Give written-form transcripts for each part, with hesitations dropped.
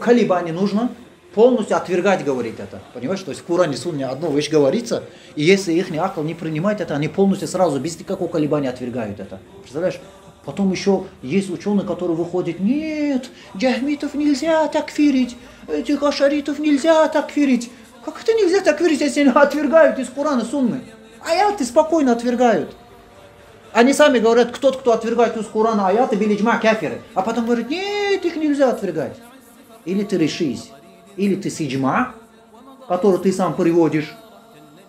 колебания нужно полностью отвергать, говорит это. Понимаешь, то есть в Коране и Сунне одну вещь говорится, и если их акл не принимает это, они полностью сразу, без никакого колебания отвергают это. Представляешь? Потом еще есть ученые, которые выходят, нет, джахмитов нельзя такфирить, этих ашаритов нельзя такфирить. Как это нельзя такфирить, если они отвергают из Корана и Сунны? Аяты спокойно отвергают. Они сами говорят, кто отвергает из Корана аяты, билиджма кафиры. А потом говорят, нет, их нельзя отвергать. Или ты решись, или ты с иджма, который ты сам приводишь,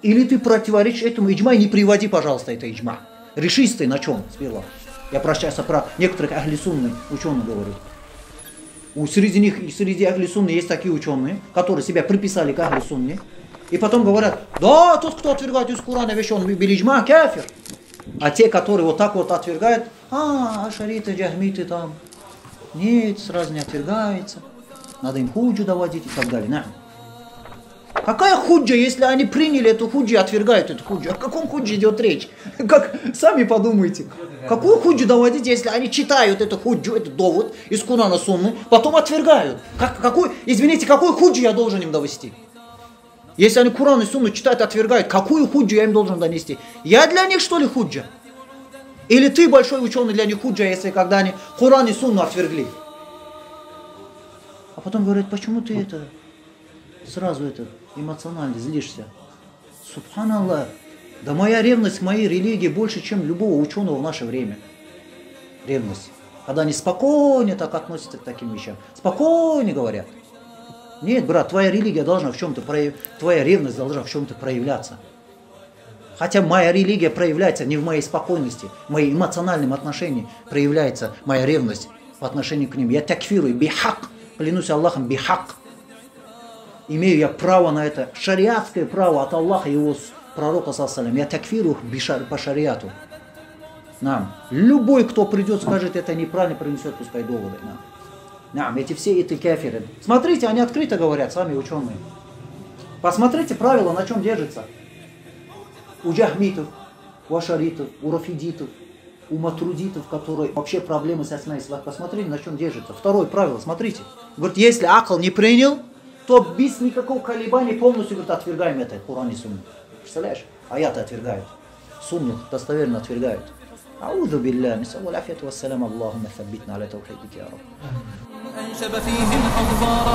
или ты противоречишь этому иджма, и не приводи, пожалуйста, это иджма. Решись ты на чем, сперва. Я прощаюсь про некоторых ахли-сунны ученых говорю. Среди них, среди ахли-сунны есть такие ученые, которые себя приписали к ахли-сунне, и потом говорят, да, тот, кто отвергает из Корана вещи, он билиджма, кафир. А те, которые вот так вот отвергают, ашариты, джахмиты там, нет, сразу не отвергается, надо им худжу доводить и так далее. Какая худжа, если они приняли эту худжу и отвергают эту худжу? О каком худжи идет речь? Как, сами подумайте. Какую худжу доводить, если они читают эту худжу, этот довод из Корана Сунны, потом отвергают? Извините, какую худжу я должен им довести? Если они Коран и Сунну читают и отвергают, какую худжу я им должен донести? Я для них, что ли, худжа? Или ты, большой ученый, для них худжа, если когда они Коран и Сунну отвергли? А потом говорят, почему ты сразу эмоционально злишься? Субханаллах. Да моя ревность к моей религии больше, чем любого ученого в наше время. Ревность. Когда они спокойно так относятся к таким вещам. Спокойно говорят. Нет, брат, твоя религия должна в чем-то твоя ревность должна в чем-то проявляться. Хотя моя религия проявляется не в моей спокойности, в моем эмоциональном отношении проявляется моя ревность по отношению к ним. Я такфирую, бихак, клянусь Аллахом, бихак. Имею я право на это, шариатское право от Аллаха и его пророка, саллаллаху. Я такфирую по шариату. Нам. Любой, кто придет, скажет, это неправильно, принесет пускай доводы. Эти все эти кафиры. Смотрите, они открыто говорят, сами ученые. Посмотрите правила, на чем держится. У джахмитов, у ашаритов, у рафидитов, у матрудитов, которые вообще проблемы с асма и сифат. Посмотрите, на чем держится. Второе правило, смотрите. Говорит, если акл не принял, то без никакого колебания полностью, говорит, отвергаем это, Коран и Сунну. Представляешь? Аяты отвергают. Сунну достоверно отвергают. أعوذ بالله نسأل الله العافية والسلام اللهم ثبتنا على توحيدك يا رب. أنشب فيهم حضارا